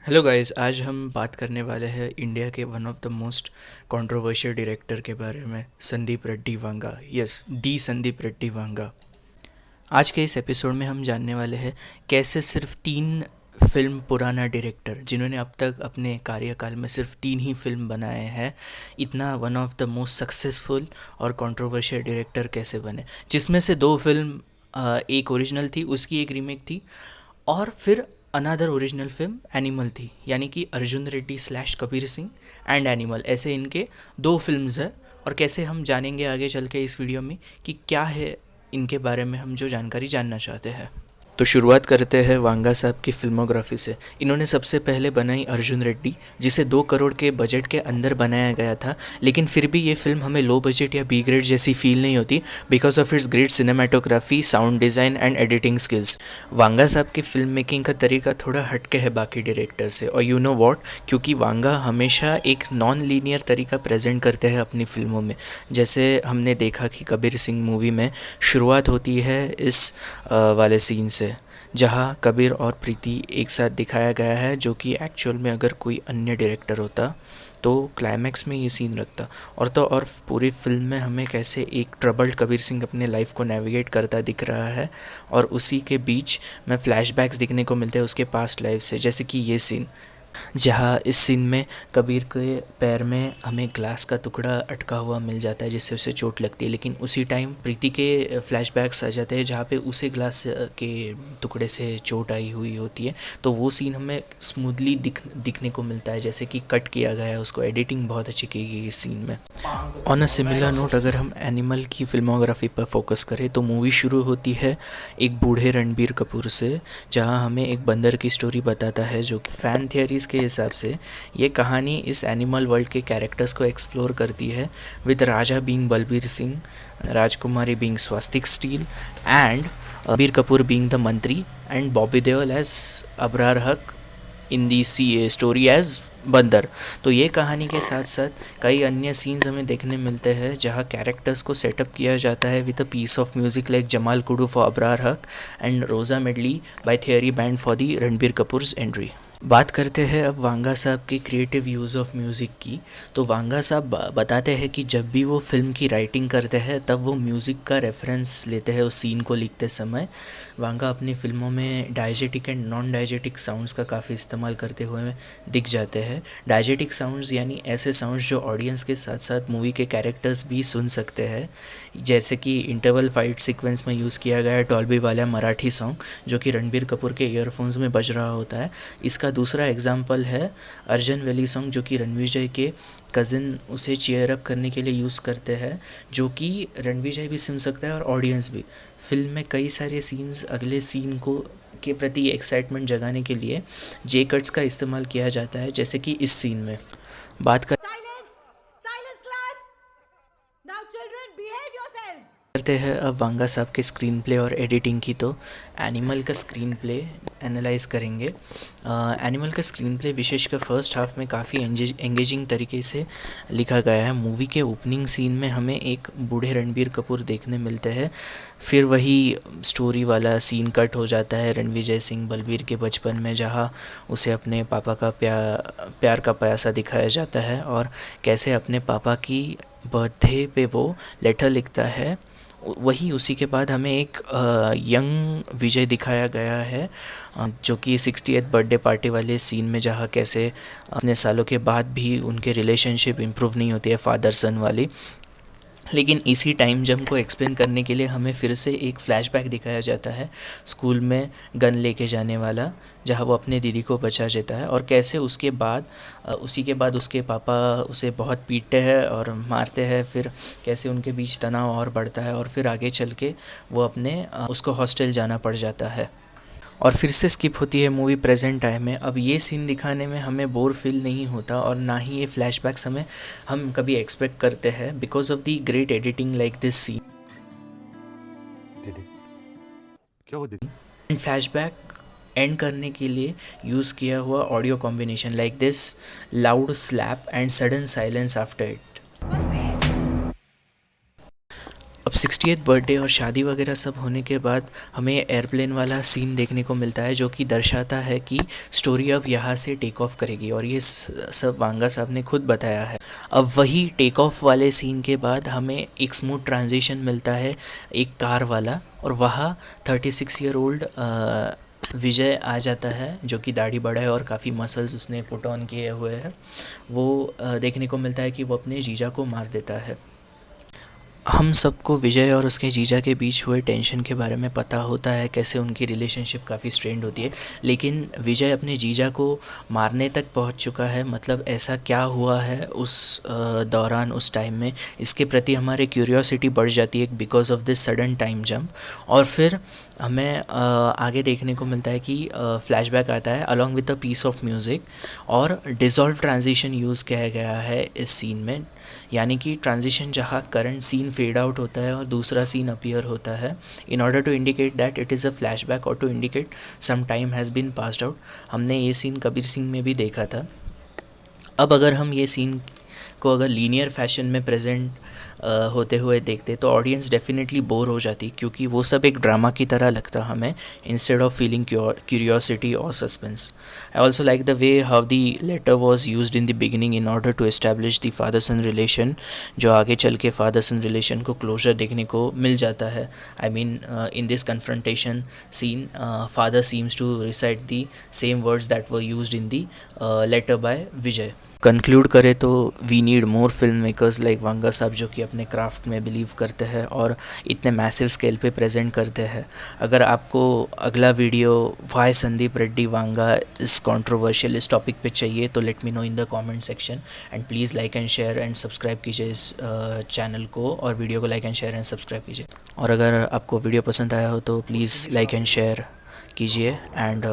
Hello guys, आज हम बात करने वाले हैं इंडिया के one of the most controversial director के बारे में, संदीप रेड्डी वांगा। Yes, the Sandeep Reddy Vanga. आज के इस एपिसोड में हम जानने वाले हैं कैसे सिर्फ तीन फिल्म पुराना डायरेक्टर जिन्होंने अब तक अपने कार्यकाल में सिर्फ तीन ही फिल्म बनाए हैं, इतना one of the most successful और कंट्रोवर्शियल डायरेक्टर कैसे बने, जिसमें से दो फिल्म एक ओरिजिनल थी, उसकी एक रीमेक थी, और फिर अनदर ओरिजिनल फिल्म एनिमल थी, यानी कि Arjun Reddy slash Kabir Singh and animal, ऐसे इनके दो फिल्म्स है। और कैसे हम जानेंगे आगे चल के इस वीडियो में कि क्या है इनके बारे में हम जो जानकारी जानना चाहते हैं। तो शुरुआत करते हैं वांगा साहब की फिल्मोग्राफी से। इन्होंने सबसे पहले बनाई अर्जुन रेड्डी, जिसे 2 करोड़ के बजट के अंदर बनाया गया था, लेकिन फिर भी ये फिल्म हमें लो बजट या बी ग्रेड जैसी फील नहीं होती because of its great cinematography, sound design and editing skills. Vanga साहब की फिल्म मेकिंग का तरीका थोड़ा हटके है बाकी डायरेक्टर से, और यू नो वॉट, क्योंकि वांगा हमेशा एक नॉन लीनियर तरीका प्रेजेंट करते हैं अपनी फिल्मों में। जैसे हमने देखा कि कबीर सिंह मूवी में शुरुआत होती है इस वाले सीन से, जहाँ कबीर और प्रीति एक साथ दिखाया गया है, जो कि एक्चुअल में अगर कोई अन्य डायरेक्टर होता तो क्लाइमैक्स में ये सीन रखता। और तो और पूरी फिल्म में हमें कैसे एक ट्रबल्ड कबीर सिंह अपने लाइफ को नेविगेट करता दिख रहा है, और उसी के बीच में फ्लैशबैक्स दिखने को मिलते हैं उसके पास्ट लाइफ से, जैसे कि ये सीन, जहाँ इस सीन में कबीर के पैर में हमें ग्लास का टुकड़ा अटका हुआ मिल जाता है जिससे उसे चोट लगती है, लेकिन उसी टाइम प्रीति के फ्लैशबैक्स आ जाते हैं जहाँ पे उसे ग्लास के टुकड़े से चोट आई हुई होती है। तो वो सीन हमें स्मूथली दिखने को मिलता है, जैसे कि कट किया गया है उसको, एडिटिंग बहुत अच्छी की गई इस सीन में। ऑन अ सिमिलर नोट, अगर हम एनिमल की फिल्मोग्राफी पर फोकस करें तो मूवी शुरू होती है एक बूढ़े रणबीर कपूर से, जहां हमें एक बंदर की स्टोरी बताता है, जो कि फ़ैन थियरीज़ के हिसाब से ये कहानी इस एनिमल वर्ल्ड के कैरेक्टर्स को एक्सप्लोर करती है, with Raja being Balbir Singh, Rajkumari being Swastik steel, and Bir Kapoor being the mantri, and Bobby Deol as Abrar Haque in the C story as बंदर। तो ये कहानी के साथ साथ कई अन्य सीन्स हमें देखने मिलते हैं जहाँ कैरेक्टर्स को सेटअप किया जाता है with a piece of music like Jamal Kudu for Abrar Haq and Roja medley by theory band for the Ranbir Kapoor's entry. बात करते हैं अब वांगा साहब के क्रिएटिव यूज़ ऑफ म्यूज़िक की। तो वांगा साहब बताते हैं कि जब भी वो फिल्म की राइटिंग करते हैं तब वो म्यूज़िक का रेफरेंस लेते हैं उस सीन को लिखते समय। वांगा अपनी फिल्मों में डायजेटिक एंड नॉन डायजेटिक साउंड्स का काफ़ी इस्तेमाल करते हुए दिख जाते हैं। डायजेटिक साउंड्स यानी ऐसे साउंड्स जो ऑडियंस के साथ साथ मूवी के कैरेक्टर्स भी सुन सकते हैं, जैसे कि इंटरवल फाइट सीक्वेंस में यूज़ किया गया है डॉल्बी वाला मराठी सॉन्ग, जो कि रणबीर कपूर के ईयरफोन्स में बज रहा होता है। इसका दूसरा एग्जाम्पल है अर्जन वैली सॉन्ग, जो कि रणविजय के कज़िन उसे चीयर अप करने के लिए यूज़ करते हैं, जो कि रणविजय भी सुन सकता है और ऑडियंस भी। फिल्म में कई सारे सीन्स अगले सीन को के प्रति एक्साइटमेंट जगाने के लिए जे कट्स का इस्तेमाल किया जाता है, जैसे कि इस सीन में। बात Silence! Silence, class! Now, children, behave yourselves! करते हैं अब वांगा साहब के स्क्रीन प्ले और एडिटिंग की। तो एनिमल का स्क्रीन प्ले एनालाइज करेंगे। एनिमल का स्क्रीन प्ले विशेषकर फर्स्ट हाफ में काफ़ी एंगेजिंग तरीके से लिखा गया है। मूवी के ओपनिंग सीन में हमें एक बूढ़े रणबीर कपूर देखने मिलते हैं, फिर वही स्टोरी वाला सीन कट हो जाता है रणविजय सिंह बलबीर के बचपन में, जहाँ उसे अपने पापा का प्यार का प्यासा दिखाया जाता है, और कैसे अपने पापा की बर्थडे पे वो लेटर लिखता है। वही उसी के बाद हमें एक यंग विजय दिखाया गया है, जो कि 60th बर्थडे पार्टी वाले सीन में, जहाँ कैसे अपने सालों के बाद भी उनके रिलेशनशिप इम्प्रूव नहीं होती है फादर सन वाली। लेकिन इसी टाइम जंप को एक्सप्लेन करने के लिए हमें फिर से एक फ्लैशबैक दिखाया जाता है स्कूल में गन लेके जाने वाला, जहाँ वो अपने दीदी को बचा देता है, और कैसे उसके बाद उसी के बाद उसके पापा उसे बहुत पीटते हैं और मारते हैं, फिर कैसे उनके बीच तनाव और बढ़ता है, और फिर आगे चल के वो अपने उसको हॉस्टल जाना पड़ जाता है। और फिर से स्किप होती है मूवी प्रेजेंट टाइम में। अब ये सीन दिखाने में हमें बोर फील नहीं होता, और ना ही ये फ्लैशबैक्स हमें हम कभी एक्सपेक्ट करते हैं because of the great editing like this scene. दीदी, क्या हुआ दीदी? एंड फ्लैशबैक एंड करने के लिए यूज़ किया हुआ audio combination like this loud slap and sudden silence after it. अब 60th बर्थडे और शादी वगैरह सब होने के बाद हमें एयरप्लेन वाला सीन देखने को मिलता है, जो कि दर्शाता है कि स्टोरी अब यहाँ से टेक ऑफ करेगी, और ये सब वांगा साहब ने खुद बताया है। अब वही टेक ऑफ वाले सीन के बाद हमें एक स्मूथ ट्रांजिशन मिलता है एक कार वाला, और वहाँ 36 ईयर ओल्ड विजय आ जाता है, जो कि दाढ़ी बड़ा है और काफ़ी मसल्स उसने पुट ऑन किए हुए हैं। वो देखने को मिलता है कि वो अपने जीजा को मार देता है। हम सबको विजय और उसके जीजा के बीच हुए टेंशन के बारे में पता होता है, कैसे उनकी रिलेशनशिप काफ़ी स्ट्रेंड होती है, लेकिन विजय अपने जीजा को मारने तक पहुंच चुका है। मतलब ऐसा क्या हुआ है उस दौरान, उस टाइम में, इसके प्रति हमारे क्यूरियोसिटी बढ़ जाती है because of this sudden time jump. और फिर हमें आगे देखने को मिलता है कि फ्लैशबैक आता है along with the piece of music, और डिज़ोल्व ट्रांजिशन यूज़ किया गया है इस सीन में, यानी कि ट्रांजिशन जहाँ करंट सीन फेड आउट होता है और दूसरा सीन अपीयर होता है, in order to indicate that it is a flashback और to indicate some time has been passed out. हमने ये सीन कबीर सिंह में भी देखा था। अब अगर हम ये सीन को अगर लीनियर फैशन में प्रेजेंट होते हुए देखते तो ऑडियंस डेफिनेटली बोर हो जाती, क्योंकि वो सब एक ड्रामा की तरह लगता हमें, इंस्टेड ऑफ फीलिंग क्यूरियोसिटी और suspense. I also like the way how the letter was used in the beginning in order to establish the father son relation, जो आगे चल के फादर सन रिलेशन को क्लोजर देखने को मिल जाता है। I mean in this confrontation scene father seems to recite the same words that were used in the letter by Vijay. Conclude करें तो we need more film makers like Vanga साहब, जो कि अपने क्राफ्ट में बिलीव करते हैं और इतने मैसिव स्केल पे प्रेजेंट करते हैं। अगर आपको अगला वीडियो वाई संदीप रेड्डी वांगा इस कंट्रोवर्शियल इस टॉपिक पे चाहिए तो let me know in the comment section, and please like and share and subscribe कीजिए इस चैनल को, और वीडियो को like and share and subscribe कीजिए। और अगर आपको वीडियो पसंद आया हो तो प्लीज़ लाइक एंड शेयर कीजिए एंड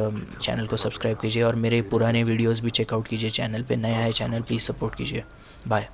चैनल को सब्सक्राइब कीजिए, और मेरे पुराने वीडियोस भी चेकआउट कीजिए चैनल पे। नया है चैनल, प्लीज़ सपोर्ट कीजिए। बाय।